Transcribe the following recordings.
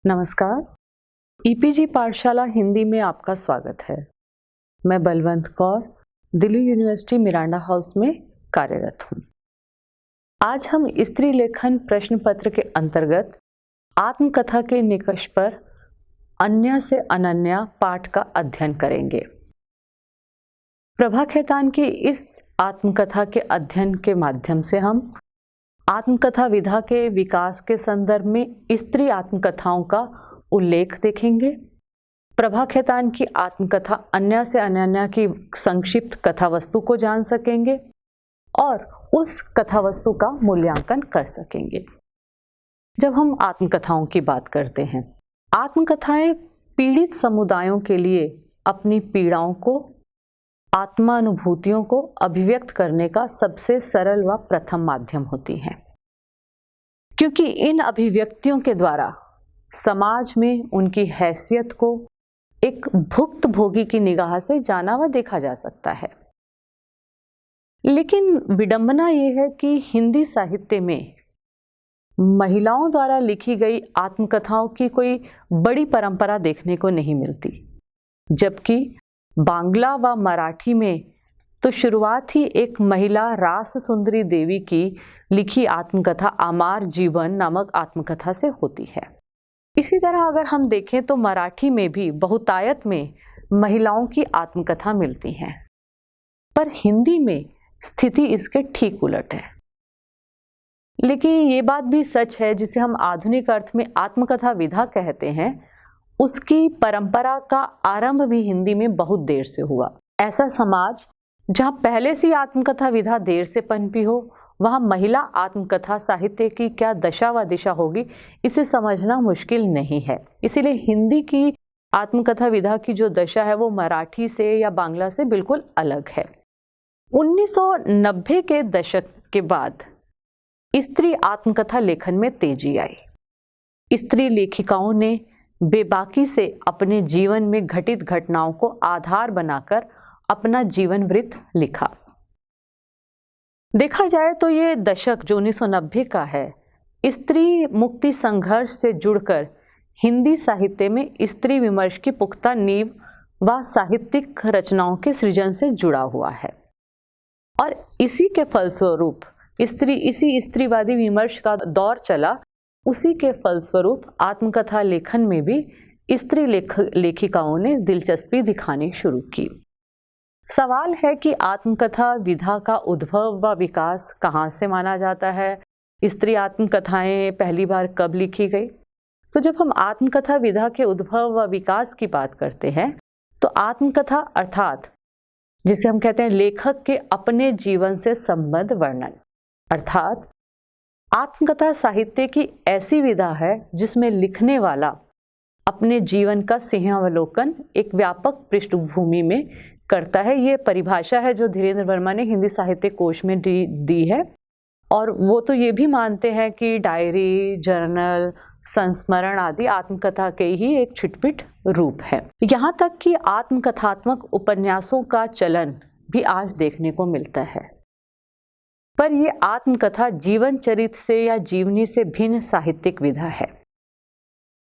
नमस्कार। ईपीजी पाठशाला हिंदी में आपका स्वागत है। मैं Balwant Kaur Delhi university Miranda house में कार्यरत हूँ। आज हम स्त्री लेखन प्रश्न पत्र के अंतर्गत आत्मकथा के निकष पर अन्य से अनन्या पाठ का अध्ययन करेंगे। प्रभा खेतान की इस आत्मकथा के अध्ययन के माध्यम से हम आत्मकथा विधा के विकास के संदर्भ में स्त्री आत्मकथाओं का उल्लेख देखेंगे। प्रभा खेतान की आत्मकथा अन्य से अनन्या की संक्षिप्त कथा वस्तु को जान सकेंगे और उस कथा वस्तु का मूल्यांकन कर सकेंगे। जब हम आत्मकथाओं की बात करते हैं, आत्मकथाएं पीड़ित समुदायों के लिए अपनी पीड़ाओं को, आत्मानुभूतियों को अभिव्यक्त करने का सबसे सरल व प्रथम माध्यम होती हैं, क्योंकि इन अभिव्यक्तियों के द्वारा समाज में उनकी हैसियत को एक भुक्तभोगी की निगाह से जाना व देखा जा सकता है। लेकिन विडंबना ये है कि हिंदी साहित्य में महिलाओं द्वारा लिखी गई आत्मकथाओं की कोई बड़ी परंपरा देखने को नहीं मिलती, जबकि बांग्ला व मराठी में तो शुरुआत ही एक महिला रास सुंदरी देवी की लिखी आत्मकथा आमार जीवन नामक आत्मकथा से होती है। इसी तरह अगर हम देखें तो मराठी में भी बहुतायत में महिलाओं की आत्मकथा मिलती हैं, पर हिंदी में स्थिति इसके ठीक उलट है। लेकिन ये बात भी सच है, जिसे हम आधुनिक अर्थ में आत्मकथा विधा कहते हैं, उसकी परंपरा का आरंभ भी हिंदी में बहुत देर से हुआ। ऐसा समाज जहां पहले से आत्मकथा विधा देर से पनपी हो, वहां महिला आत्मकथा साहित्य की क्या दशा व दिशा होगी, इसे समझना मुश्किल नहीं है। इसीलिए हिंदी की आत्मकथा विधा की जो दशा है वो मराठी से या बांग्ला से बिल्कुल अलग है। 1990 के दशक के बाद स्त्री आत्मकथा लेखन में तेजी आई। स्त्री लेखिकाओं ने बेबाकी से अपने जीवन में घटित घटनाओं को आधार बनाकर अपना जीवन वृत्त लिखा। देखा जाए तो ये दशक जो 1990 का है, स्त्री मुक्ति संघर्ष से जुड़कर हिंदी साहित्य में स्त्री विमर्श की पुख्ता नींव व साहित्यिक रचनाओं के सृजन से जुड़ा हुआ है। और इसी के फलस्वरूप इसी स्त्रीवादी विमर्श का दौर चला। उसी के फलस्वरूप आत्मकथा लेखन में भी स्त्री लेखिकाओं ने दिलचस्पी दिखानी शुरू की। सवाल है कि आत्मकथा विधा का उद्भव व विकास कहाँ से माना जाता है? स्त्री आत्मकथाएं पहली बार कब लिखी गई? तो जब हम आत्मकथा विधा के उद्भव व विकास की बात करते हैं, तो आत्मकथा अर्थात जिसे हम कहते हैं लेखक के अपने जीवन से संबद्ध वर्णन, अर्थात आत्मकथा साहित्य की ऐसी विधा है जिसमें लिखने वाला अपने जीवन का सिंहावलोकन एक व्यापक पृष्ठभूमि में करता है। ये परिभाषा है जो धीरेन्द्र वर्मा ने हिंदी साहित्य कोश में दी है, और वो तो ये भी मानते हैं कि डायरी, जर्नल, संस्मरण आदि आत्मकथा के ही एक छिटपिट रूप है। यहाँ तक कि आत्मकथात्मक उपन्यासों का चलन भी आज देखने को मिलता है, पर ये आत्मकथा जीवन चरित्र से या जीवनी से भिन्न साहित्यिक विधा है,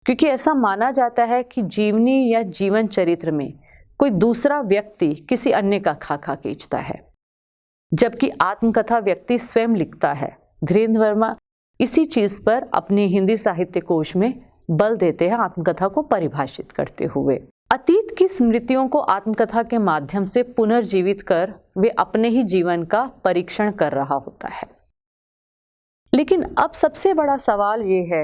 क्योंकि ऐसा माना जाता है कि जीवनी या जीवन चरित्र में कोई दूसरा व्यक्ति किसी अन्य का खाका खींचता है, जबकि आत्मकथा व्यक्ति स्वयं लिखता है। धीरेन्द्र वर्मा इसी चीज पर अपने हिंदी साहित्य कोश में बल देते हैं, आत्मकथा को परिभाषित करते हुए। अतीत की स्मृतियों को आत्मकथा के माध्यम से पुनर्जीवित कर वे अपने ही जीवन का परीक्षण कर रहा होता है। लेकिन अब सबसे बड़ा सवाल ये है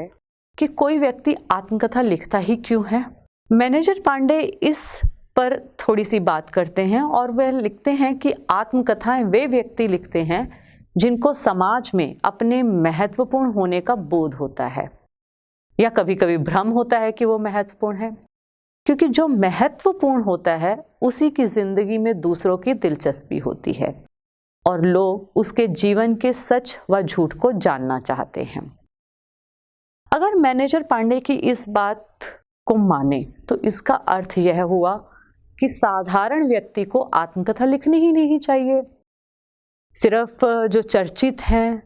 कि कोई व्यक्ति आत्मकथा लिखता ही क्यों है? मैनेजर पांडे इस पर थोड़ी सी बात करते हैं और वह लिखते हैं कि आत्मकथाएं वे व्यक्ति लिखते हैं जिनको समाज में अपने महत्वपूर्ण होने का बोध होता है, या कभी कभी भ्रम होता है कि वो महत्वपूर्ण है, क्योंकि जो महत्वपूर्ण होता है उसी की जिंदगी में दूसरों की दिलचस्पी होती है और लोग उसके जीवन के सच व झूठ को जानना चाहते हैं। अगर मैनेजर पांडे की इस बात को माने तो इसका अर्थ यह हुआ कि साधारण व्यक्ति को आत्मकथा लिखनी ही नहीं चाहिए। सिर्फ जो चर्चित हैं,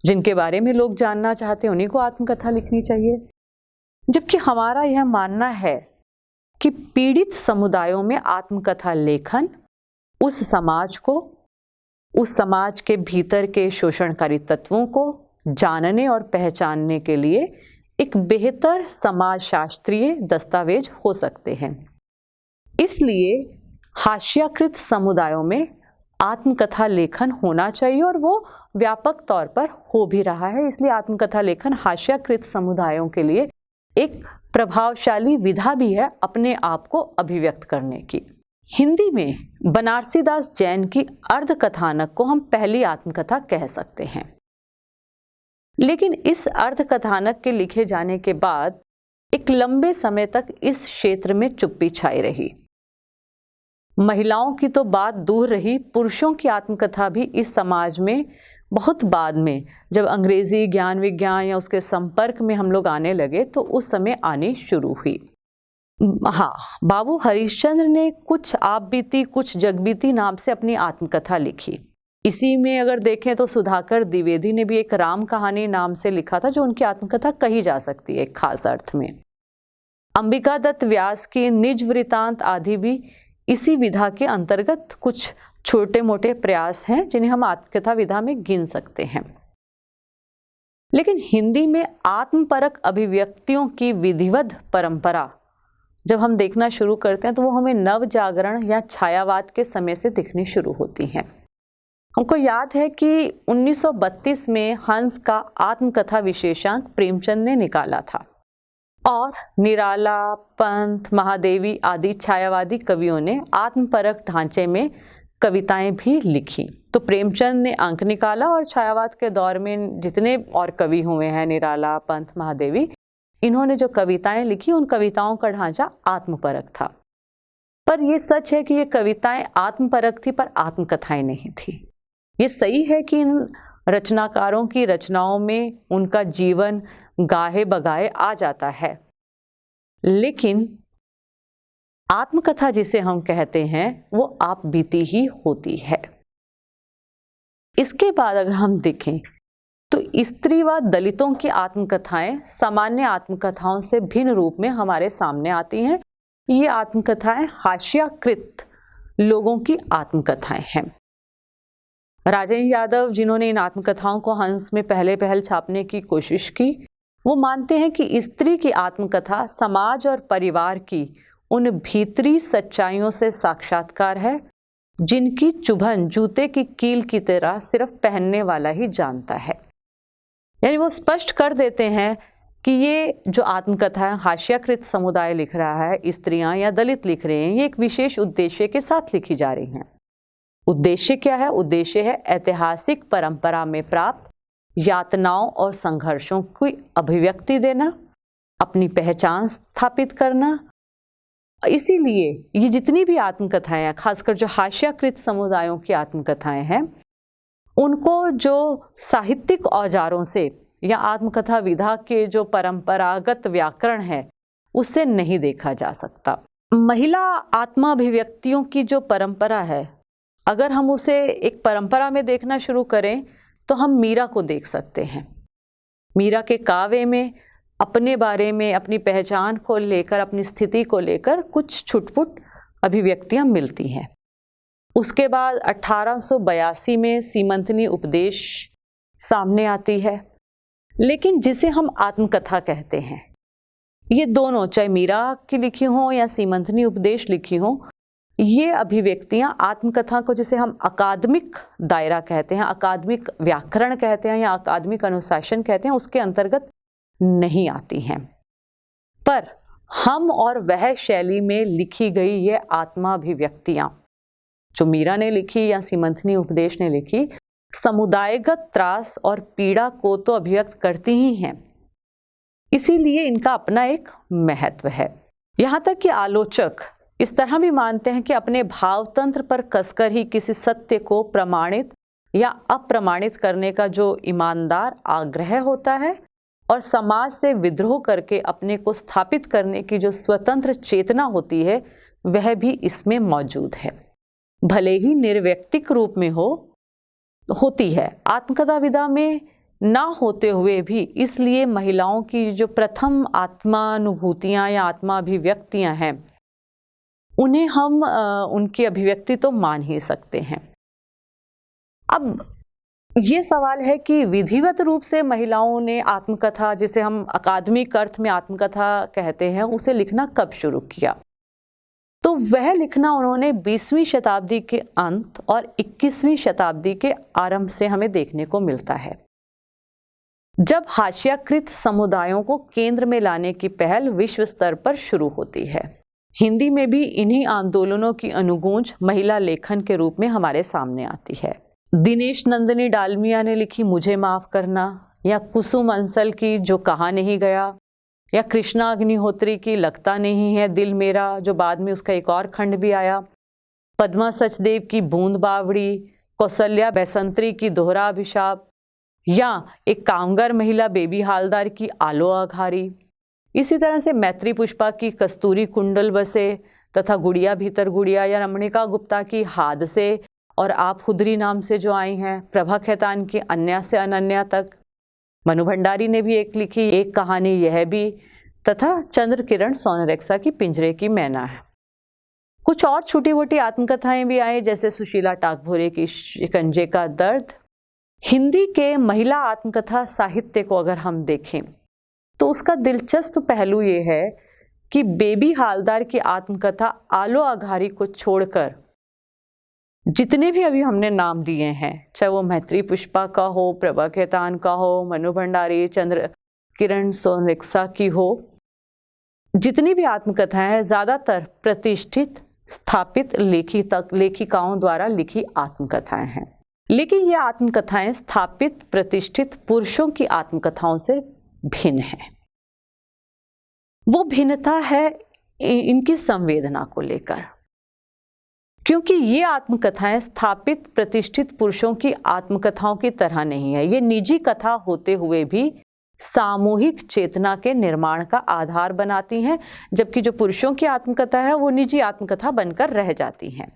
जिनके बारे में लोग जानना चाहते हैं, उन्हीं को आत्मकथा लिखनी चाहिए। जबकि हमारा यह मानना है कि पीड़ित समुदायों में आत्मकथा लेखन उस समाज के भीतर के शोषणकारी तत्वों को जानने और पहचानने के लिए एक बेहतर समाजशास्त्रीय दस्तावेज हो सकते हैं। इसलिए हाशियाकृत समुदायों में आत्मकथा लेखन होना चाहिए और वो व्यापक तौर पर हो भी रहा है। इसलिए आत्मकथा लेखन हाशियाकृत समुदायों के लिए एक प्रभावशाली विधा भी है अपने आप को अभिव्यक्त करने की। हिंदी में बनारसी दास जैन की अर्धकथानक को हम पहली आत्मकथा कह सकते हैं। लेकिन इस अर्धकथानक के लिखे जाने के बाद एक लंबे समय तक इस क्षेत्र में चुप्पी छाई रही। महिलाओं की तो बात दूर रही, पुरुषों की आत्मकथा भी इस समाज में बहुत बाद में, जब अंग्रेजी ज्ञान विज्ञान या उसके संपर्क में हम लोग आने लगे तो उस समय आनी शुरू हुई। हाँ, बाबू हरिश्चंद्र ने कुछ आप बीती कुछ जगबीती नाम से अपनी आत्मकथा लिखी। इसी में अगर देखें तो सुधाकर द्विवेदी ने भी एक राम कहानी नाम से लिखा था, जो उनकी आत्मकथा कही जा सकती है एक खास अर्थ में। अंबिका दत्त व्यास की निज वृतांत आदि भी इसी विधा के अंतर्गत कुछ छोटे मोटे प्रयास हैं जिन्हें हम आत्मकथा विधा में गिन सकते हैं। लेकिन हिंदी में आत्मपरक अभिव्यक्तियों की विधिवत परंपरा जब हम देखना शुरू करते हैं तो वो हमें नव जागरण या छायावाद के समय से दिखनी शुरू होती हैं। हमको याद है कि 1932 में हंस का आत्मकथा विशेषांक प्रेमचंद ने निकाला था और निराला, पंत, महादेवी आदि छायावादी कवियों ने आत्मपरक ढांचे में कविताएं भी लिखी। तो प्रेमचंद ने अंक निकाला और छायावाद के दौर में जितने और कवि हुए हैं, निराला, पंत, महादेवी, इन्होंने जो कविताएं लिखी उन कविताओं का ढांचा आत्मपरक था। पर यह सच है कि ये कविताएं आत्मपरक थी पर आत्मकथाएं नहीं थी। ये सही है कि इन रचनाकारों की रचनाओं में उनका जीवन गाहे बगाए आ जाता है, लेकिन आत्मकथा जिसे हम कहते हैं वो आप बीती ही होती है। इसके बाद अगर हम देखें तो स्त्री व दलितों की आत्मकथाएं सामान्य आत्मकथाओं से भिन्न रूप में हमारे सामने आती हैं। ये आत्मकथाएं हाशियाकृत लोगों की आत्मकथाएं हैं। राजेंद्र यादव, जिन्होंने इन आत्मकथाओं को हंस में पहल छापने की कोशिश की, वो मानते हैं कि स्त्री की आत्मकथा समाज और परिवार की उन भीतरी सच्चाइयों से साक्षात्कार है जिनकी चुभन जूते की कील की तरह सिर्फ पहनने वाला ही जानता है। यानी वो स्पष्ट कर देते हैं कि ये जो आत्मकथा है हाशियाकृत समुदाय लिख रहा है, स्त्रियां या दलित लिख रहे हैं, ये एक विशेष उद्देश्य के साथ लिखी जा रही हैं। उद्देश्य क्या है? उद्देश्य है ऐतिहासिक परंपरा में प्राप्त यातनाओं और संघर्षों की अभिव्यक्ति देना, अपनी पहचान स्थापित करना। इसीलिए ये जितनी भी आत्मकथाएं हैं, खासकर जो हाशियाकृत समुदायों की आत्मकथाएं हैं, उनको जो साहित्यिक औजारों से या आत्मकथा विधा के जो परंपरागत व्याकरण है उससे नहीं देखा जा सकता। महिला आत्माभिव्यक्तियों की जो परंपरा है, अगर हम उसे एक परंपरा में देखना शुरू करें तो हम मीरा को देख सकते हैं। मीरा के काव्य में अपने बारे में, अपनी पहचान को लेकर, अपनी स्थिति को लेकर कुछ छुटपुट अभिव्यक्तियां मिलती हैं। उसके बाद 1882 में सीमंतनी उपदेश सामने आती है। लेकिन जिसे हम आत्मकथा कहते हैं, ये दोनों, चाहे मीरा की लिखी हो या सीमंतनी उपदेश लिखी हो, ये अभिव्यक्तियां आत्मकथा को, जिसे हम अकादमिक दायरा कहते हैं, अकादमिक व्याकरण कहते हैं या अकादमिक अनुशासन कहते हैं, उसके अंतर्गत नहीं आती हैं। पर हम और वह शैली में लिखी गई ये आत्माभिव्यक्तियां जो मीरा ने लिखी या सीमंतनी उपदेश ने लिखी, समुदायगत त्रास और पीड़ा को तो अभिव्यक्त करती ही हैं। इसीलिए इनका अपना एक महत्व है। यहाँ तक कि आलोचक इस तरह भी मानते हैं कि अपने भावतंत्र पर कसकर ही किसी सत्य को प्रमाणित या अप्रमाणित करने का जो ईमानदार आग्रह होता है और समाज से विद्रोह करके अपने को स्थापित करने की जो स्वतंत्र चेतना होती है, वह भी इसमें मौजूद है। भले ही निर्व्यक्तिक रूप में होती है। आत्मकथा विधा में ना होते हुए भी इसलिए महिलाओं की जो प्रथम आत्मानुभूतियाँ या आत्मा अभिव्यक्तियाँ हैं, उन्हें हम उनकी अभिव्यक्ति तो मान ही सकते हैं। अब ये सवाल है कि विधिवत रूप से महिलाओं ने आत्मकथा, जिसे हम अकादमिक अर्थ में आत्मकथा कहते हैं, उसे लिखना कब शुरू किया? तो वह लिखना उन्होंने 20वीं शताब्दी के अंत और 21वीं शताब्दी के आरंभ से हमें देखने को मिलता है, जब हाशियाकृत समुदायों को केंद्र में लाने की पहल विश्व स्तर पर शुरू होती है। हिंदी में भी इन्हीं आंदोलनों की अनुगूंज महिला लेखन के रूप में हमारे सामने आती है। दिनेश नंदिनी डालमिया ने लिखी मुझे माफ करना, या कुसुम अंसल की जो कहा नहीं गया, या कृष्णा अग्निहोत्री की लगता नहीं है दिल मेरा, जो बाद में उसका एक और खंड भी आया, पद्मा सचदेव की बूंद बावड़ी, कौशल्या बैसंत्री की दोहरा अभिशाप, या एक कामगार महिला बेबी हालदार की आलो आघारी। इसी तरह से मैत्री पुष्पा की कस्तूरी कुंडल बसे तथा गुड़िया भीतर गुड़िया, या रमणिका गुप्ता की हादसे और आप खुदरी नाम से जो आई हैं, प्रभा खेतान की अन्या से अनन्या तक, मनु भंडारी ने भी एक लिखी एक कहानी यह भी, तथा चंद्र किरण सोनरेक्सा की पिंजरे की मैना है। कुछ और छोटी मोटी आत्मकथाएं भी आई, जैसे सुशीला टाकभोरे की शिकंजे का दर्द। हिंदी के महिला आत्मकथा साहित्य को अगर हम देखें तो उसका दिलचस्प पहलू ये है कि बेबी हालदार की आत्मकथा आलो आघारी को छोड़कर जितने भी अभी हमने नाम लिए हैं, चाहे वो मैत्री पुष्पा का हो, प्रभा खेतान का हो, मनु भंडारी, चंद्र किरण सोनरेक्सा की हो, जितनी भी आत्मकथाएं हैं ज़्यादातर प्रतिष्ठित स्थापित लेखिकाओं द्वारा लिखी आत्मकथाएं हैं। लेकिन ये आत्मकथाएं स्थापित प्रतिष्ठित पुरुषों की आत्मकथाओं से भिन्न है। वो भिन्नता है इनकी संवेदना को लेकर, क्योंकि ये आत्मकथाएं स्थापित प्रतिष्ठित पुरुषों की आत्मकथाओं की तरह नहीं है। ये निजी कथा होते हुए भी सामूहिक चेतना के निर्माण का आधार बनाती हैं, जबकि जो पुरुषों की आत्मकथा है वो निजी आत्मकथा बनकर रह जाती हैं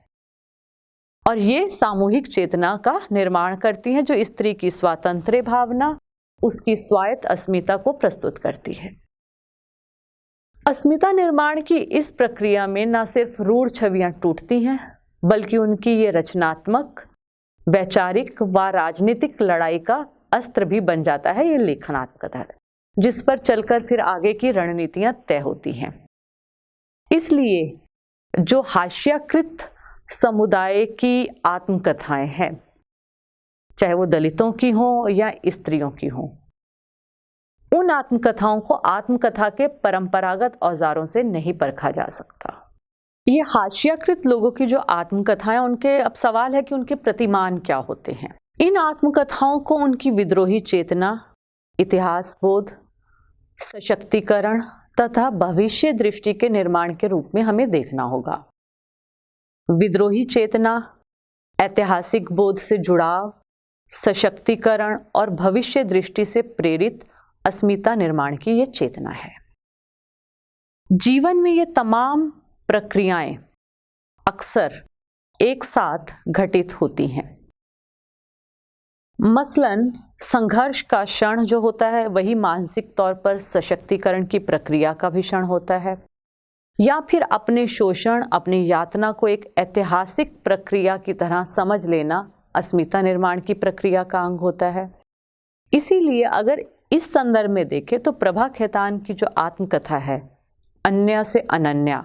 और ये सामूहिक चेतना का निर्माण करती हैं, जो स्त्री की स्वातंत्र्य भावना, उसकी स्वायत्त अस्मिता को प्रस्तुत करती है। अस्मिता निर्माण की इस प्रक्रिया में न सिर्फ रूढ़ छवियां टूटती हैं, बल्कि उनकी ये रचनात्मक, वैचारिक व राजनीतिक लड़ाई का अस्त्र भी बन जाता है। ये लेखनात्मकता है जिस पर चलकर फिर आगे की रणनीतियां तय होती हैं। इसलिए जो हाशियाकृत समुदाय की आत्मकथाएं हैं, चाहे वो दलितों की हो या स्त्रियों की हो, उन आत्मकथाओं को आत्मकथा के परंपरागत औजारों से नहीं परखा जा सकता। ये हाशियाकृत लोगों की जो आत्मकथाएं, उनके अब सवाल है कि उनके प्रतिमान क्या होते हैं। इन आत्मकथाओं को उनकी विद्रोही चेतना, इतिहास बोध, सशक्तिकरण तथा भविष्य दृष्टि के निर्माण के रूप में हमें देखना होगा। विद्रोही चेतना, ऐतिहासिक बोध से जुड़ाव, सशक्तिकरण और भविष्य दृष्टि से प्रेरित अस्मिता निर्माण की ये चेतना है। जीवन में ये तमाम प्रक्रियाएं अक्सर एक साथ घटित होती हैं। मसलन संघर्ष का क्षण जो होता है वही मानसिक तौर पर सशक्तिकरण की प्रक्रिया का भी क्षण होता है, या फिर अपने शोषण, अपनी यातना को एक ऐतिहासिक प्रक्रिया की तरह समझ लेना अस्मिता निर्माण की प्रक्रिया का अंग होता है। इसीलिए अगर इस संदर्भ में देखें तो प्रभा खेतान की जो आत्मकथा है अन्या से अनन्या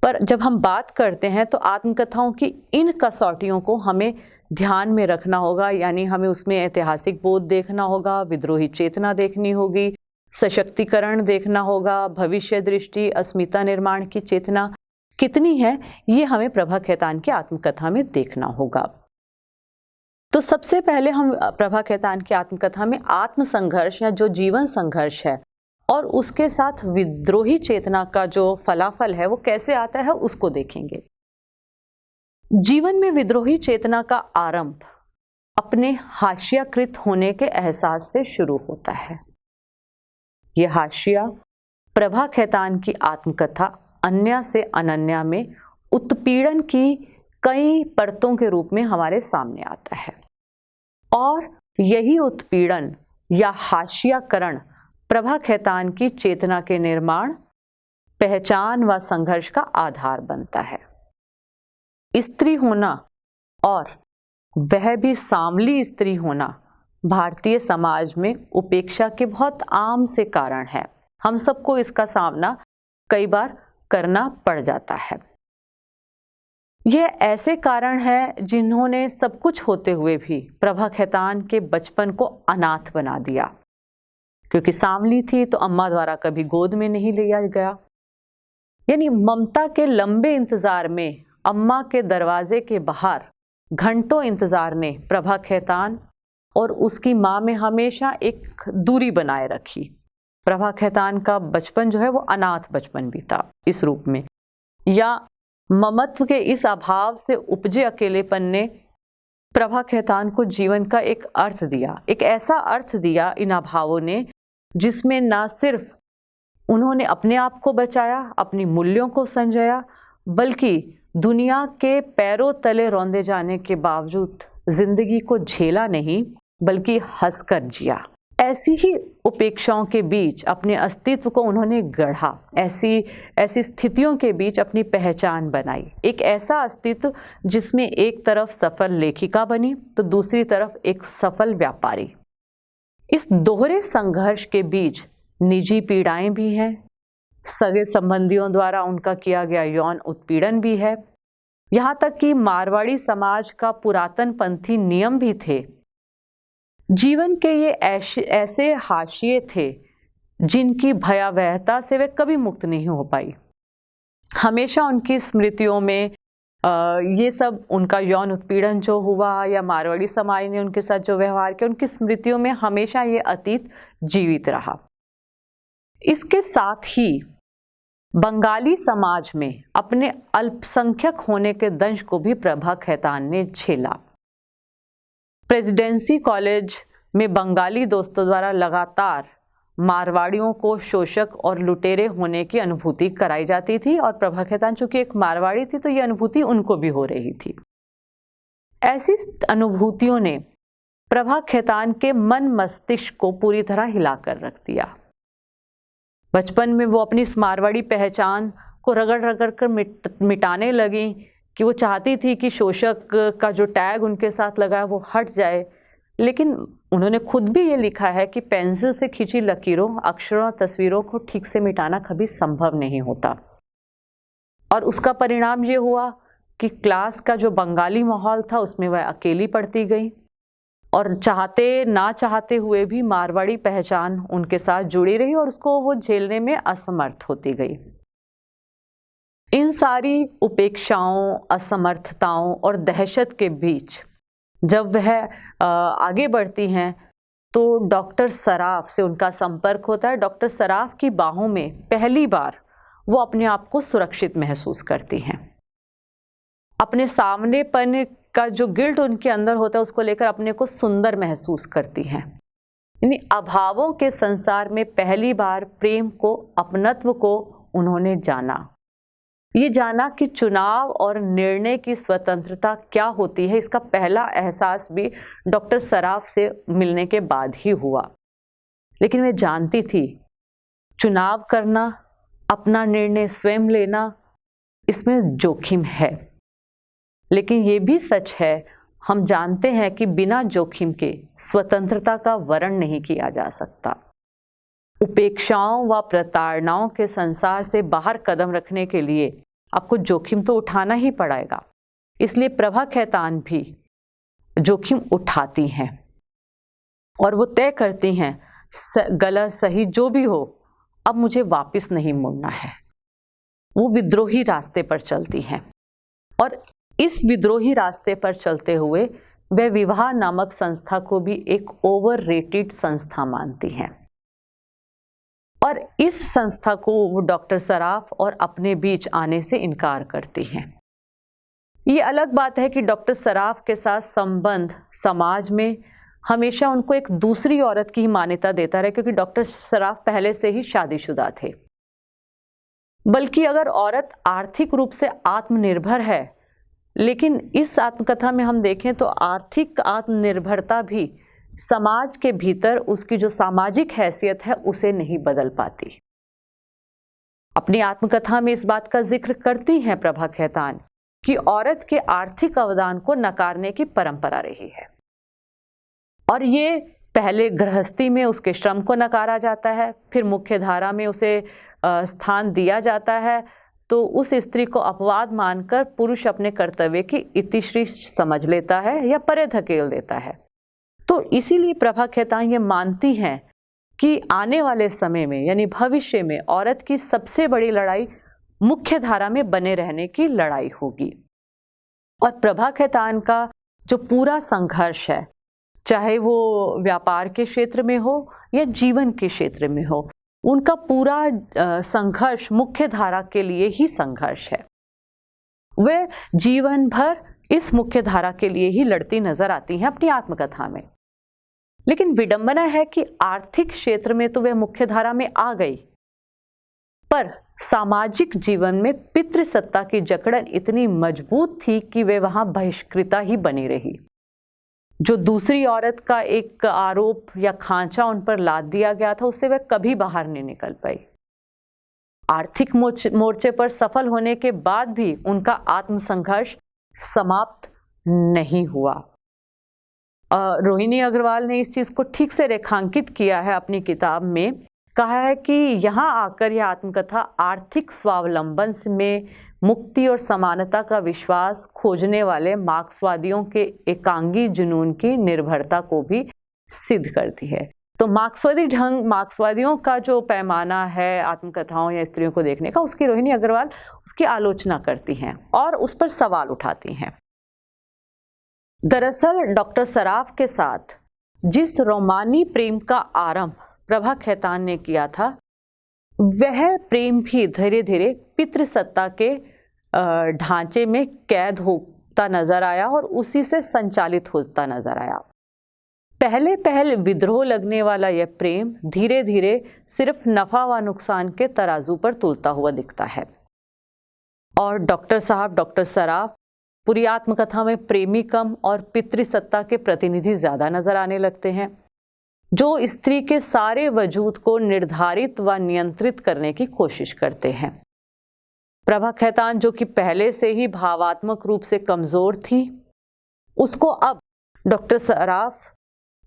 पर जब हम बात करते हैं तो आत्मकथाओं की इन कसौटियों को हमें ध्यान में रखना होगा। यानी हमें उसमें ऐतिहासिक बोध देखना होगा, विद्रोही चेतना देखनी होगी, सशक्तिकरण देखना होगा, भविष्य दृष्टि, अस्मिता निर्माण की चेतना कितनी है ये हमें प्रभा खेतान की आत्मकथा में देखना होगा। तो सबसे पहले हम प्रभा खेतान की आत्मकथा में आत्मसंघर्ष या जो जीवन संघर्ष है और उसके साथ विद्रोही चेतना का जो फलाफल है वो कैसे आता है उसको देखेंगे। जीवन में विद्रोही चेतना का आरंभ अपने हाशियाकृत होने के एहसास से शुरू होता है। यह हाशिया प्रभा खेतान की आत्मकथा अन्या से अनन्या में उत्पीड़न की कई परतों के रूप में हमारे सामने आता है और यही उत्पीड़न या हाशियाकरण प्रभा खेतान की चेतना के निर्माण, पहचान व संघर्ष का आधार बनता है। स्त्री होना और वह भी सांवली स्त्री होना भारतीय समाज में उपेक्षा के बहुत आम से कारण है। हम सबको इसका सामना कई बार करना पड़ जाता है। यह ऐसे कारण है जिन्होंने सब कुछ होते हुए भी प्रभा खेतान के बचपन को अनाथ बना दिया, क्योंकि सांवली थी तो अम्मा द्वारा कभी गोद में नहीं लिया गया। यानी ममता के लंबे इंतजार में अम्मा के दरवाजे के बाहर घंटों इंतजार ने प्रभा खेतान और उसकी माँ में हमेशा एक दूरी बनाए रखी। प्रभा खेतान का बचपन जो है वो अनाथ बचपन भी था इस रूप में, या ममत्व के इस अभाव से उपजे अकेलेपन ने प्रभा खेतान को जीवन का एक अर्थ दिया, एक ऐसा अर्थ दिया इन अभावों ने जिसमें ना सिर्फ उन्होंने अपने आप को बचाया, अपनी मूल्यों को संजोया, बल्कि दुनिया के पैरों तले रौंदे जाने के बावजूद जिंदगी को झेला नहीं बल्कि हंसकर जिया। ऐसी ही उपेक्षाओं के बीच अपने अस्तित्व को उन्होंने गढ़ा, ऐसी स्थितियों के बीच अपनी पहचान बनाई। एक ऐसा अस्तित्व जिसमें एक तरफ सफल लेखिका बनी तो दूसरी तरफ एक सफल व्यापारी। इस दोहरे संघर्ष के बीच निजी पीड़ाएं भी हैं, सगे संबंधियों द्वारा उनका किया गया यौन उत्पीड़न भी है, यहाँ तक कि मारवाड़ी समाज का पुरातन पंथी नियम भी थे। जीवन के ये ऐसे हाशिए थे जिनकी भयावहता से वे कभी मुक्त नहीं हो पाई। हमेशा उनकी स्मृतियों में ये सब, उनका यौन उत्पीड़न जो हुआ या मारवाड़ी समाज ने उनके साथ जो व्यवहार किया, उनकी स्मृतियों में हमेशा ये अतीत जीवित रहा। इसके साथ ही बंगाली समाज में अपने अल्पसंख्यक होने के दंश को भी प्रभा खेतान ने झेला। प्रेसिडेंसी कॉलेज में बंगाली दोस्तों द्वारा लगातार मारवाड़ियों को शोषक और लुटेरे होने की अनुभूति कराई जाती थी, और प्रभा खेतान चूंकि एक मारवाड़ी थी तो ये अनुभूति उनको भी हो रही थी। ऐसी अनुभूतियों ने प्रभा खेतान के मन मस्तिष्क को पूरी तरह हिलाकर रख दिया। बचपन में वो अपनी इस मारवाड़ी पहचान को रगड़ रगड़ कर मिटाने लगी कि वो चाहती थी कि शोषक का जो टैग उनके साथ लगा है वो हट जाए। लेकिन उन्होंने खुद भी ये लिखा है कि पेंसिल से खींची लकीरों, अक्षरों, तस्वीरों को ठीक से मिटाना कभी संभव नहीं होता। और उसका परिणाम ये हुआ कि क्लास का जो बंगाली माहौल था उसमें वह अकेली पड़ती गई, और चाहते ना चाहते हुए भी मारवाड़ी पहचान उनके साथ जुड़ी रही और उसको वो झेलने में असमर्थ होती गई। इन सारी उपेक्षाओं, असमर्थताओं और दहशत के बीच जब वह आगे बढ़ती हैं तो डॉक्टर सराफ से उनका संपर्क होता है। डॉक्टर सराफ की बाहों में पहली बार वो अपने आप को सुरक्षित महसूस करती हैं। अपने सामनेपन का जो गिल्ट उनके अंदर होता है उसको लेकर अपने को सुंदर महसूस करती हैं। यानी अभावों के संसार में पहली बार प्रेम को, अपनत्व को उन्होंने जाना। ये जाना कि चुनाव और निर्णय की स्वतंत्रता क्या होती है, इसका पहला एहसास भी डॉक्टर सराफ से मिलने के बाद ही हुआ। लेकिन वे जानती थी चुनाव करना, अपना निर्णय स्वयं लेना, इसमें जोखिम है। लेकिन ये भी सच है, हम जानते हैं कि बिना जोखिम के स्वतंत्रता का वर्ण नहीं किया जा सकता। उपेक्षाओं व प्रताड़नाओं के संसार से बाहर कदम रखने के लिए आपको जोखिम तो उठाना ही पड़ेगा। इसलिए प्रभा खेतान भी जोखिम उठाती हैं और वो तय करती हैं गलत सही जो भी हो, अब मुझे वापस नहीं मुड़ना है। वो विद्रोही रास्ते पर चलती हैं और इस विद्रोही रास्ते पर चलते हुए वे विवाह नामक संस्था को भी एक ओवररेटेड संस्था मानती हैं और इस संस्था को वो डॉक्टर सराफ और अपने बीच आने से इनकार करती हैं। ये अलग बात है कि डॉक्टर सराफ के साथ संबंध समाज में हमेशा उनको एक दूसरी औरत की ही मान्यता देता रहा, क्योंकि डॉक्टर सराफ पहले से ही शादीशुदा थे। बल्कि अगर औरत आर्थिक रूप से आत्मनिर्भर है, लेकिन इस आत्मकथा में हम देखें तो आर्थिक आत्मनिर्भरता भी समाज के भीतर उसकी जो सामाजिक हैसियत है उसे नहीं बदल पाती। अपनी आत्मकथा में इस बात का जिक्र करती हैं प्रभा खेतान कि औरत के आर्थिक अवदान को नकारने की परंपरा रही है, और ये पहले गृहस्थी में उसके श्रम को नकारा जाता है, फिर मुख्य धारा में उसे स्थान दिया जाता है, तो उस स्त्री को अपवाद मानकर पुरुष अपने कर्तव्य की इतिश्री समझ लेता है या परे धकेल देता है। तो इसीलिए प्रभा खेतान ये मानती हैं कि आने वाले समय में यानी भविष्य में औरत की सबसे बड़ी लड़ाई मुख्य धारा में बने रहने की लड़ाई होगी। और प्रभा खेतान का जो पूरा संघर्ष है, चाहे वो व्यापार के क्षेत्र में हो या जीवन के क्षेत्र में हो, उनका पूरा संघर्ष मुख्य धारा के लिए ही संघर्ष है। वे जीवन भर इस मुख्य धारा के लिए ही लड़ती नजर आती हैं अपनी आत्मकथा में। लेकिन विडंबना है कि आर्थिक क्षेत्र में तो वे मुख्य धारा में आ गई, पर सामाजिक जीवन में पितृसत्ता की जकड़न इतनी मजबूत थी कि वे वहां बहिष्कृता ही बनी रही। जो दूसरी औरत का एक आरोप या खांचा उन पर लाद दिया गया था, उससे वे कभी बाहर नहीं निकल पाई। आर्थिक मोर्चे पर सफल होने के बाद भी उनका आत्मसंघर्ष समाप्त नहीं हुआ। रोहिणी अग्रवाल ने इस चीज को ठीक से रेखांकित किया है अपनी किताब में। कहा है कि यहाँ आकर यह आत्मकथा आर्थिक स्वावलंबन में मुक्ति और समानता का विश्वास खोजने वाले मार्क्सवादियों के एकांगी जुनून की निर्भरता को भी सिद्ध करती है। तो मार्क्सवादियों का जो पैमाना है आत्मकथाओं या स्त्रियों को देखने का, उसकी रोहिणी अग्रवाल उसकी आलोचना करती हैं और उस पर सवाल उठाती हैं। दरअसल डॉक्टर सराफ के साथ जिस रोमानी प्रेम का आरंभ प्रभा खेतान ने किया था, वह प्रेम भी धीरे धीरे पितृसत्ता के ढांचे में कैद होता नजर आया और उसी से संचालित होता नजर आया। पहले विद्रोह लगने वाला यह प्रेम धीरे धीरे सिर्फ नफा व नुकसान के तराजू पर तुलता हुआ दिखता है। और डॉक्टर सराफ पूरी आत्मकथा में प्रेमी कम और पितृसत्ता के प्रतिनिधि ज्यादा नजर आने लगते हैं, जो स्त्री के सारे वजूद को निर्धारित व नियंत्रित करने की कोशिश करते हैं। प्रभा खेतान, जो कि पहले से ही भावात्मक रूप से कमजोर थी, उसको अब डॉक्टर सराफ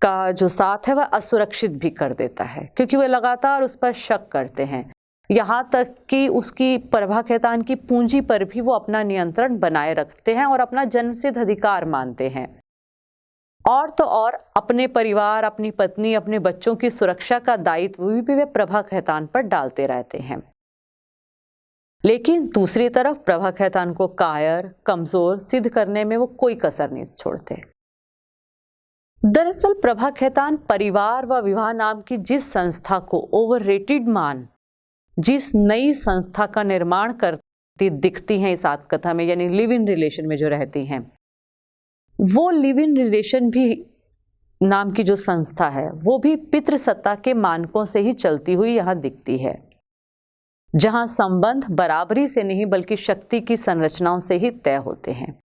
का जो साथ है वह असुरक्षित भी कर देता है, क्योंकि वे लगातार उस पर शक करते हैं। यहाँ तक कि उसकी प्रभा खेतान की पूंजी पर भी वो अपना नियंत्रण बनाए रखते हैं और अपना जन्मसिद्ध अधिकार मानते हैं। और तो और अपने परिवार, अपनी पत्नी, अपने बच्चों की सुरक्षा का दायित्व भी वे प्रभा खेतान पर डालते रहते हैं। लेकिन दूसरी तरफ प्रभा खेतान को कायर, कमजोर सिद्ध करने में वो कोई कसर नहीं छोड़ते। दरअसल प्रभा खेतान परिवार व विवाह नाम की जिस संस्था को ओवररेटेड मान, जिस नई संस्था का निर्माण करती दिखती हैं इस आत्मकथा में, यानी लिव इन रिलेशन में जो रहती हैं, वो लिव इन रिलेशन भी नाम की जो संस्था है वो भी पितृसत्ता के मानकों से ही चलती हुई यहाँ दिखती है, जहाँ संबंध बराबरी से नहीं बल्कि शक्ति की संरचनाओं से ही तय होते हैं।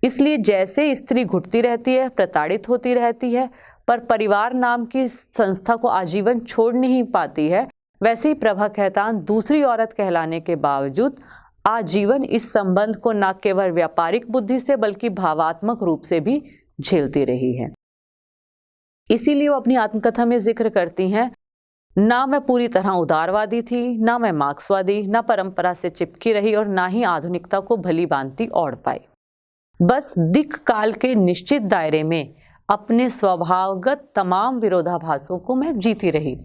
इसलिए जैसे स्त्री घुटती रहती है, प्रताड़ित होती रहती है, पर परिवार नाम की संस्था को आजीवन छोड़ नहीं पाती है, वैसे ही प्रभा खेतान दूसरी औरत कहलाने के बावजूद आजीवन इस संबंध को न केवल व्यापारिक बुद्धि से बल्कि भावात्मक रूप से भी झेलती रही है। इसीलिए वो अपनी आत्मकथा में जिक्र करती हैं, ना मैं पूरी तरह उदारवादी थी, ना मैं मार्क्सवादी, ना परंपरा से चिपकी रही और ना ही आधुनिकता को भली भांति ओढ़ पाई। बस दिक् काल के निश्चित दायरे में अपने स्वभावगत तमाम विरोधाभासों को मैं जीती रही।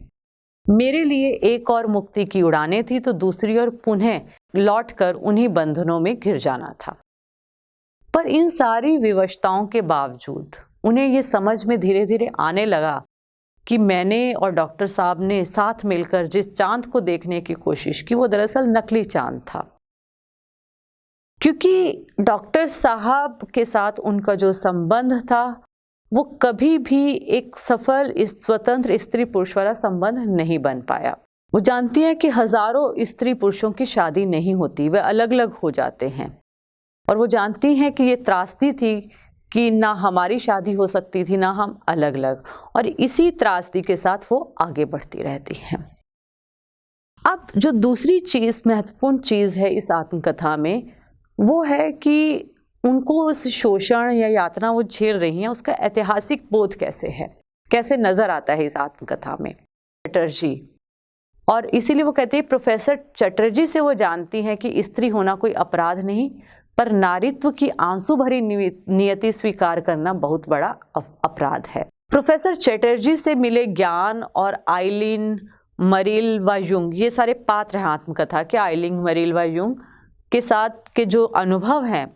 मेरे लिए एक और मुक्ति की उड़ानें थी तो दूसरी ओर पुनः लौटकर उन्हीं बंधनों में घिर जाना था। पर इन सारी विवशताओं के बावजूद उन्हें ये समझ में धीरे धीरे आने लगा कि मैंने और डॉक्टर साहब ने साथ मिलकर जिस चांद को देखने की कोशिश की वो दरअसल नकली चांद था, क्योंकि डॉक्टर साहब के साथ उनका जो संबंध था वो कभी भी एक सफल स्वतंत्र स्त्री पुरुष वाला संबंध नहीं बन पाया। वो जानती हैं कि हजारों स्त्री पुरुषों की शादी नहीं होती, वे अलग अलग हो जाते हैं, और वो जानती हैं कि ये त्रासदी थी कि ना हमारी शादी हो सकती थी, ना हम अलग अलग, और इसी त्रासदी के साथ वो आगे बढ़ती रहती हैं। अब जो दूसरी चीज़, महत्वपूर्ण चीज़ है इस आत्मकथा में, वो है कि उनको उस शोषण या यातना वो झेल रही हैं, उसका ऐतिहासिक बोध कैसे है, कैसे नज़र आता है इस आत्मकथा में चटर्जी। और इसीलिए वो कहते हैं प्रोफेसर चटर्जी से वो जानती हैं कि स्त्री होना कोई अपराध नहीं, पर नारीत्व की आंसू भरी नियति स्वीकार करना बहुत बड़ा अपराध है। प्रोफेसर चटर्जी से मिले ज्ञान और आइलिन, मरील व युंग, ये सारे पात्र हैं आत्मकथा के, आइलिन, मरील व युंग के साथ के जो अनुभव हैं,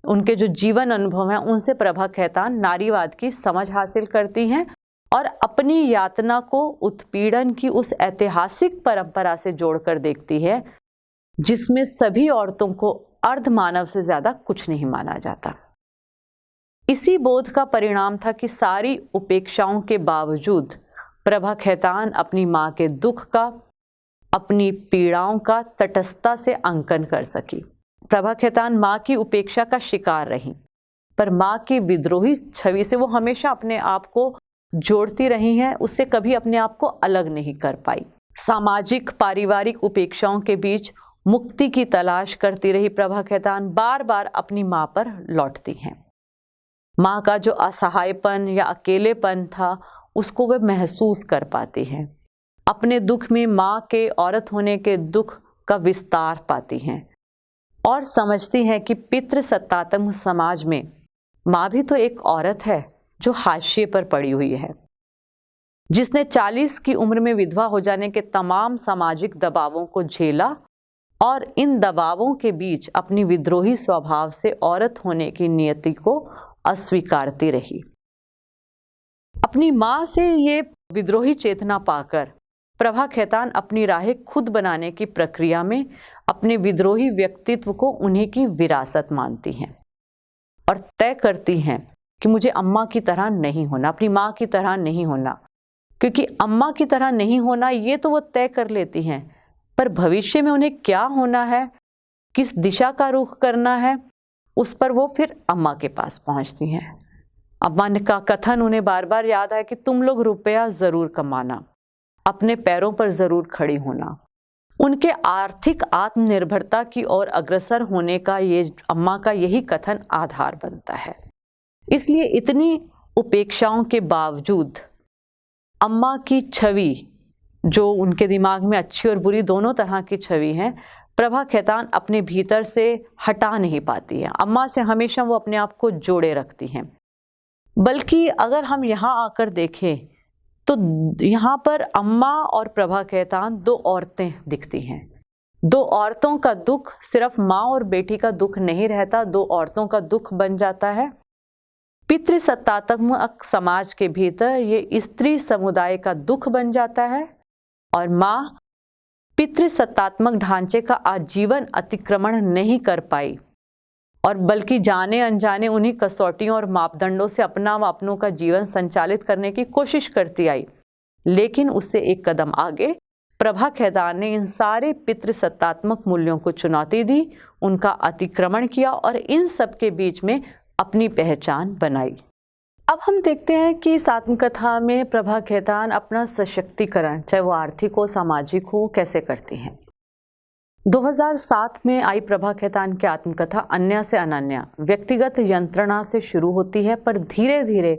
उनके जो जीवन अनुभव हैं, उनसे प्रभा खेतान नारीवाद की समझ हासिल करती हैं और अपनी यातना को उत्पीड़न की उस ऐतिहासिक परंपरा से जोड़कर देखती है जिसमें सभी औरतों को अर्ध मानव से ज्यादा कुछ नहीं माना जाता। इसी बोध का परिणाम था कि सारी उपेक्षाओं के बावजूद प्रभा खेतान अपनी मां के दुख का, अपनी पीड़ाओं का तटस्थता से अंकन कर सकी। प्रभा खेतान मां की उपेक्षा का शिकार रही, पर मां की विद्रोही छवि से वो हमेशा अपने आप को जोड़ती रही हैं, उससे कभी अपने आप को अलग नहीं कर पाई। सामाजिक पारिवारिक उपेक्षाओं के बीच मुक्ति की तलाश करती रही प्रभा खेतान बार बार अपनी मां पर लौटती हैं। मां का जो असहायपन या अकेलेपन था उसको वे महसूस कर पाती हैं। अपने दुख में मां के औरत होने के दुख का विस्तार पाती हैं और समझती हैं कि पितृसत्तात्मक समाज में मां भी तो एक औरत है जो हाशिए पर पड़ी हुई है, जिसने 40 की उम्र में विधवा हो जाने के तमाम सामाजिक दबावों को झेला और इन दबावों के बीच अपनी विद्रोही स्वभाव से औरत होने की नियति को अस्वीकारती रही। अपनी मां से ये विद्रोही चेतना पाकर प्रभा खेतान अपनी राहें खुद बनाने की प्रक्रिया में अपने विद्रोही व्यक्तित्व को उन्हीं की विरासत मानती हैं और तय करती हैं कि मुझे अम्मा की तरह नहीं होना, अपनी मां की तरह नहीं होना, क्योंकि अम्मा की तरह नहीं होना ये तो वो तय कर लेती हैं, पर भविष्य में उन्हें क्या होना है, किस दिशा का रुख करना है, उस पर वो फिर अम्मा के पास पहुंचती हैं। अम्मा का कथन उन्हें बार बार याद है कि तुम लोग रुपया जरूर कमाना, अपने पैरों पर जरूर खड़ी होना। उनके आर्थिक आत्मनिर्भरता की ओर अग्रसर होने का ये अम्मा का यही कथन आधार बनता है। इसलिए इतनी उपेक्षाओं के बावजूद अम्मा की छवि, जो उनके दिमाग में अच्छी और बुरी दोनों तरह की छवि है, प्रभा खेतान अपने भीतर से हटा नहीं पाती है। अम्मा से हमेशा वो अपने आप को जोड़े रखती हैं। बल्कि अगर हम यहाँ आकर देखें तो यहाँ पर अम्मा और प्रभा खेतान दो औरतें दिखती हैं। दो औरतों का दुख सिर्फ माँ और बेटी का दुख नहीं रहता, दो औरतों का दुख बन जाता है। पितृसत्तात्मक समाज के भीतर ये स्त्री समुदाय का दुख बन जाता है और माँ पितृसत्तात्मक ढांचे का आजीवन अतिक्रमण नहीं कर पाई और बल्कि जाने अनजाने उन्हीं कसौटियों और मापदंडों से अपना व अपनों का जीवन संचालित करने की कोशिश करती आई। लेकिन उससे एक कदम आगे प्रभा खेतान ने इन सारे पितृसत्तात्मक मूल्यों को चुनौती दी, उनका अतिक्रमण किया और इन सब के बीच में अपनी पहचान बनाई। अब हम देखते हैं कि इस आत्मकथा में प्रभा खेतान अपना सशक्तिकरण, चाहे वो आर्थिक हो, सामाजिक हो, कैसे करती हैं। 2007 में आई प्रभा खेतान की आत्मकथा अन्या से अनन्या व्यक्तिगत यंत्रणा से शुरू होती है, पर धीरे धीरे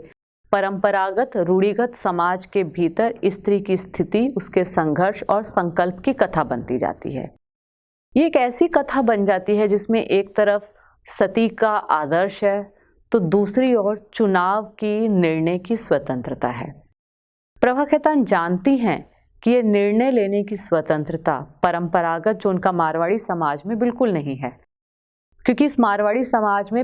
परंपरागत रूढ़िगत समाज के भीतर स्त्री की स्थिति, उसके संघर्ष और संकल्प की कथा बनती जाती है। ये एक ऐसी कथा बन जाती है जिसमें एक तरफ सती का आदर्श है तो दूसरी ओर चुनाव की, निर्णय की स्वतंत्रता है। प्रभा खेतान जानती हैं कि ये निर्णय लेने की स्वतंत्रता परंपरागत जो उनका मारवाड़ी समाज में बिल्कुल नहीं है, क्योंकि इस मारवाड़ी समाज में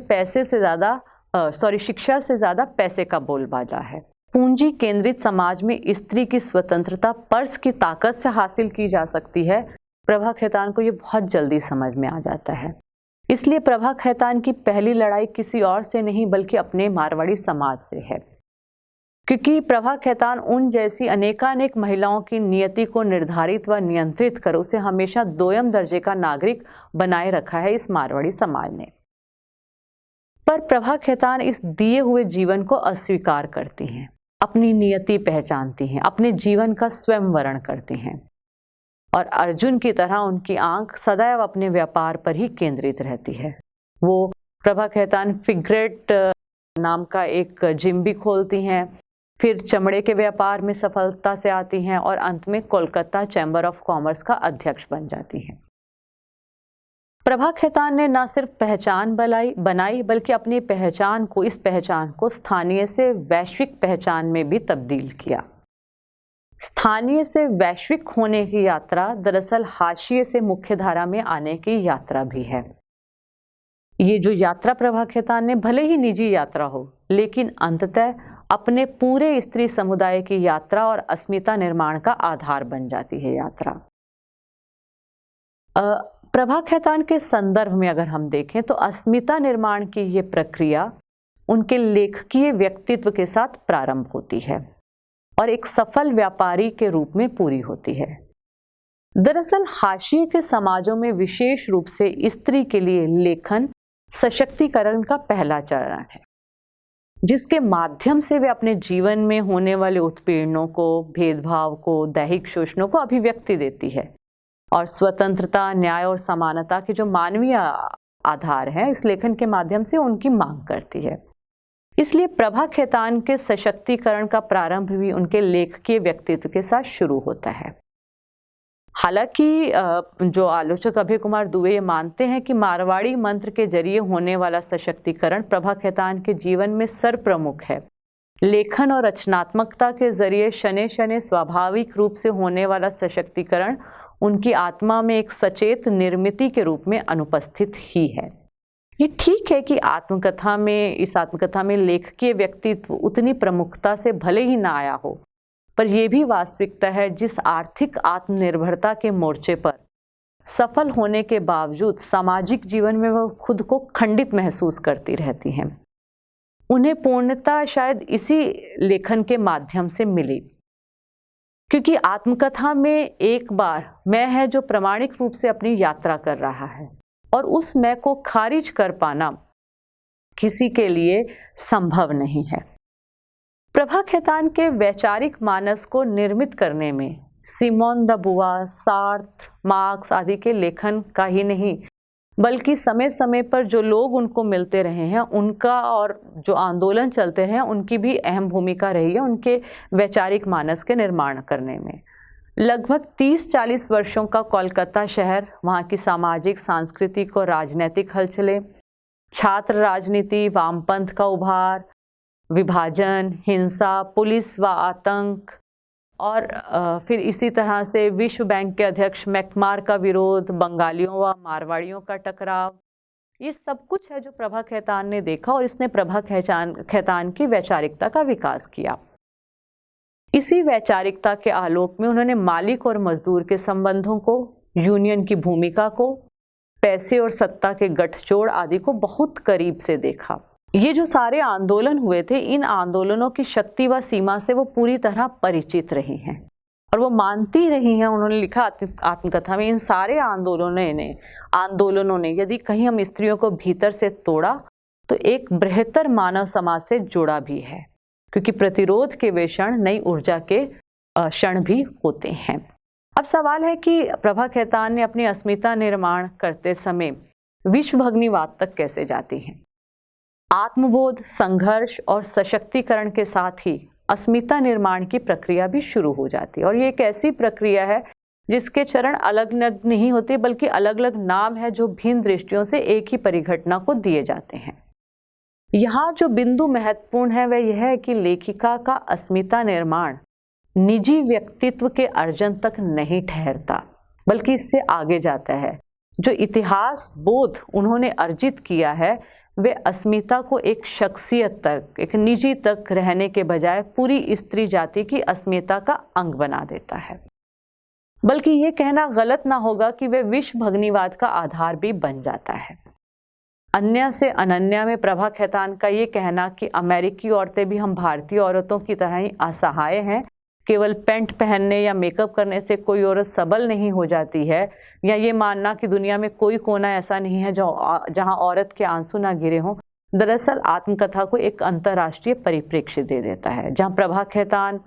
शिक्षा से ज्यादा पैसे का बोलबाला है। पूंजी केंद्रित समाज में स्त्री की स्वतंत्रता पर्स की ताकत से हासिल की जा सकती है। प्रभा खेतान को ये बहुत जल्दी समझ में आ जाता है। इसलिए प्रभा खेतान की पहली लड़ाई किसी और से नहीं बल्कि अपने मारवाड़ी समाज से है, क्योंकि प्रभा खेतान उन जैसी अनेकानेक महिलाओं की नियति को निर्धारित व नियंत्रित कर उसे हमेशा दोयम दर्जे का नागरिक बनाए रखा है इस मारवाड़ी समाज ने। पर प्रभा खेतान इस दिए हुए जीवन को अस्वीकार करती हैं, अपनी नियति पहचानती हैं, अपने जीवन का स्वयं वर्ण करती हैं और अर्जुन की तरह उनकी आंख सदैव अपने व्यापार पर ही केंद्रित रहती है। वो प्रभा खेतान फिगरेट नाम का एक जिम भी खोलती हैं, फिर चमड़े के व्यापार में सफलता से आती हैं और अंत में कोलकाता चैम्बर ऑफ कॉमर्स का अध्यक्ष बन जाती हैं। प्रभा खेतान ने न सिर्फ पहचान बनाई बल्कि अपनी इस पहचान को स्थानीय से वैश्विक पहचान में भी तब्दील किया। स्थानीय से वैश्विक होने की यात्रा दरअसल हाशिए से मुख्य धारा में आने की यात्रा भी है। ये जो यात्रा प्रभा खेतान ने भले ही निजी यात्रा हो, लेकिन अंततः अपने पूरे स्त्री समुदाय की यात्रा और अस्मिता निर्माण का आधार बन जाती है यात्रा। प्रभा खेतान के संदर्भ में अगर हम देखें तो अस्मिता निर्माण की ये प्रक्रिया उनके लेखकीय व्यक्तित्व के साथ प्रारंभ होती है और एक सफल व्यापारी के रूप में पूरी होती है। दरअसल हाशिए के समाजों में विशेष रूप से स्त्री के लिए लेखन सशक्तिकरण का पहला चरण है, जिसके माध्यम से वे अपने जीवन में होने वाले उत्पीड़नों को, भेदभाव को, दैहिक शोषणों को अभिव्यक्ति देती है और स्वतंत्रता, न्याय और समानता के जो मानवीय आधार हैं इस लेखन के माध्यम से उनकी मांग करती है। इसलिए प्रभा खेतान के सशक्तिकरण का प्रारंभ भी उनके लेखकीय व्यक्तित्व के साथ शुरू होता है। हालांकि जो आलोचक अभय कुमार दुबे ये मानते हैं कि मारवाड़ी मंत्र के जरिए होने वाला सशक्तिकरण प्रभा खेतान के जीवन में सर्वप्रमुख है। लेखन और रचनात्मकता के जरिए शने शने स्वाभाविक रूप से होने वाला सशक्तिकरण उनकी आत्मा में एक सचेत निर्मिति के रूप में अनुपस्थित ही है। ये ठीक है कि इस आत्मकथा में लेखकीय व्यक्तित्व उतनी प्रमुखता से भले ही ना आया हो, पर यह भी वास्तविकता है जिस आर्थिक आत्मनिर्भरता के मोर्चे पर सफल होने के बावजूद सामाजिक जीवन में वह खुद को खंडित महसूस करती रहती हैं। उन्हें पूर्णता शायद इसी लेखन के माध्यम से मिली, क्योंकि आत्मकथा में एक बार मैं है जो प्रामाणिक रूप से अपनी यात्रा कर रहा है और उस मैं को खारिज कर पाना किसी के लिए संभव नहीं है। प्रभा खेतान के वैचारिक मानस को निर्मित करने में सिमोन द बुआ, सार्त्र, मार्क्स आदि के लेखन का ही नहीं, बल्कि समय समय पर जो लोग उनको मिलते रहे हैं उनका और जो आंदोलन चलते हैं उनकी भी अहम भूमिका रही है उनके वैचारिक मानस के निर्माण करने में। लगभग 30-40 वर्षों का कोलकाता शहर, वहाँ की सामाजिक, सांस्कृतिक और राजनीतिक हलचलें, छात्र राजनीति, वामपंथ का उभार, विभाजन, हिंसा, पुलिस व आतंक और फिर इसी तरह से विश्व बैंक के अध्यक्ष मैकमार का विरोध, बंगालियों व मारवाड़ियों का टकराव, ये सब कुछ है जो प्रभा खेतान ने देखा और इसने प्रभा खेतान की वैचारिकता का विकास किया। इसी वैचारिकता के आलोक में उन्होंने मालिक और मजदूर के संबंधों को, यूनियन की भूमिका को, पैसे और सत्ता के गठजोड़ आदि को बहुत करीब से देखा। ये जो सारे आंदोलन हुए थे, इन आंदोलनों की शक्ति व सीमा से वो पूरी तरह परिचित रही हैं और वो मानती रही हैं। उन्होंने लिखा आत्मकथा में, इन सारे आंदोलनों ने यदि कहीं हम स्त्रियों को भीतर से तोड़ा तो एक बेहतर मानव समाज से जुड़ा भी है, क्योंकि प्रतिरोध के वे क्षण नई ऊर्जा के क्षण भी होते हैं। अब सवाल है कि प्रभा खेतान ने अपनी अस्मिता निर्माण करते समय विश्वभगनिवाद तक कैसे जाती हैं। आत्मबोध, संघर्ष और सशक्तिकरण के साथ ही अस्मिता निर्माण की प्रक्रिया भी शुरू हो जाती है और ये एक ऐसी प्रक्रिया है जिसके चरण अलग अलग नहीं होते, बल्कि अलग अलग नाम है जो भिन्न दृष्टियों से एक ही परिघटना को दिए जाते हैं। यहाँ जो बिंदु महत्वपूर्ण है वह यह है कि लेखिका का अस्मिता निर्माण निजी व्यक्तित्व के अर्जन तक नहीं ठहरता, बल्कि इससे आगे जाता है। जो इतिहास बोध उन्होंने अर्जित किया है वे अस्मिता को एक शख्सियत तक, एक निजी तक रहने के बजाय पूरी स्त्री जाति की अस्मिता का अंग बना देता है। बल्कि ये कहना गलत ना होगा कि वे विश्वभगनिवाद का आधार भी बन जाता है। अन्य से अनन्या में प्रभा खेतान का ये कहना कि अमेरिकी औरतें भी हम भारतीय औरतों की तरह ही असहाय हैं, केवल पैंट पहनने या मेकअप करने से कोई औरत सबल नहीं हो जाती है, या ये मानना कि दुनिया में कोई कोना ऐसा नहीं है जहां औरत के आंसू ना गिरे हों, दरअसल आत्मकथा को एक अंतर्राष्ट्रीय परिप्रेक्ष्य दे देता है, जहां प्रभा खेतान,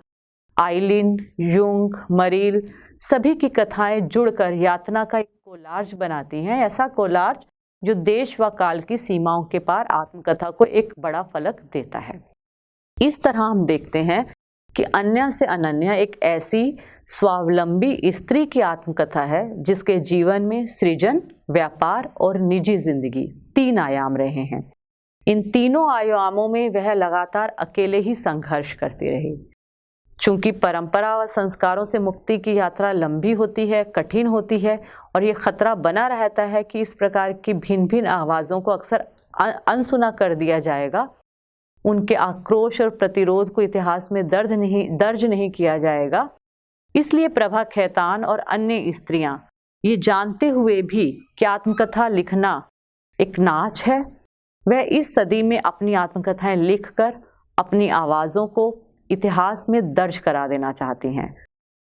आइलिन, युंग, मरील सभी की कथाएं जुड़कर यातना का एक कोलार्ज बनाती हैं। ऐसा कोलार्ज जो देश व काल की सीमाओं के पार आत्मकथा को एक बड़ा फलक देता है। इस तरह हम देखते हैं कि अन्या से अनन्या एक ऐसी स्वावलंबी स्त्री की आत्मकथा है जिसके जीवन में सृजन, व्यापार और निजी जिंदगी 3 आयाम रहे हैं। इन तीनों आयामों में वह लगातार अकेले ही संघर्ष करती रही। चूंकि परंपरा व संस्कारों से मुक्ति की यात्रा लंबी होती है, कठिन होती है और ये खतरा बना रहता है कि इस प्रकार की भिन्न भिन्न आवाज़ों को अक्सर अनसुना कर दिया जाएगा, उनके आक्रोश और प्रतिरोध को इतिहास में दर्ज नहीं किया जाएगा। इसलिए प्रभा खेतान और अन्य स्त्रियां ये जानते हुए भी कि आत्मकथा लिखना एक नाच है, वह इस सदी में अपनी आत्मकथाएं लिखकर अपनी आवाज़ों को इतिहास में दर्ज करा देना चाहती हैं,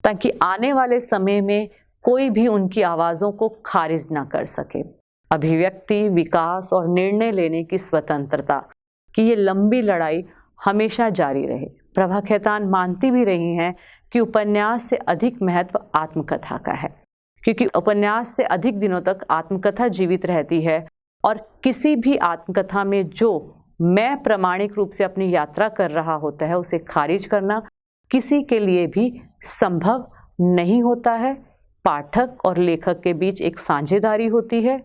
ताकि आने वाले समय में कोई भी उनकी आवाज़ों को खारिज ना कर सके। अभिव्यक्ति, विकास और निर्णय लेने की स्वतंत्रता कि ये लंबी लड़ाई हमेशा जारी रहे। प्रभा खेतान मानती भी रही हैं कि उपन्यास से अधिक महत्व आत्मकथा का है, क्योंकि उपन्यास से अधिक दिनों तक आत्मकथा जीवित रहती है और किसी भी आत्मकथा में जो मैं प्रामाणिक रूप से अपनी यात्रा कर रहा होता है उसे खारिज करना किसी के लिए भी संभव नहीं होता है। पाठक और लेखक के बीच एक साझेदारी होती है।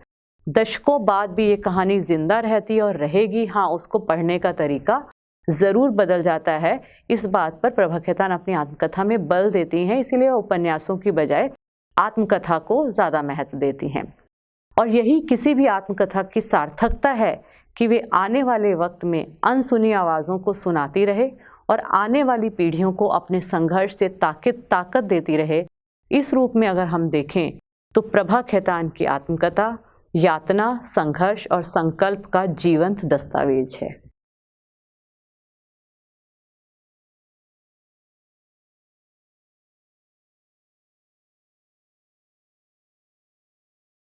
दशकों बाद भी ये कहानी जिंदा रहती और रहेगी। हाँ, उसको पढ़ने का तरीका ज़रूर बदल जाता है। इस बात पर प्रभा खेतान अपनी आत्मकथा में बल देती हैं, इसीलिए उपन्यासों की बजाय आत्मकथा को ज़्यादा महत्व देती हैं। और यही किसी भी आत्मकथा की सार्थकता है कि वे आने वाले वक्त में अनसुनी आवाज़ों को सुनाती रहे और आने वाली पीढ़ियों को अपने संघर्ष से ताकत देती रहे। इस रूप में अगर हम देखें तो प्रभा खेतान की आत्मकथा यातना, संघर्ष और संकल्प का जीवंत दस्तावेज है।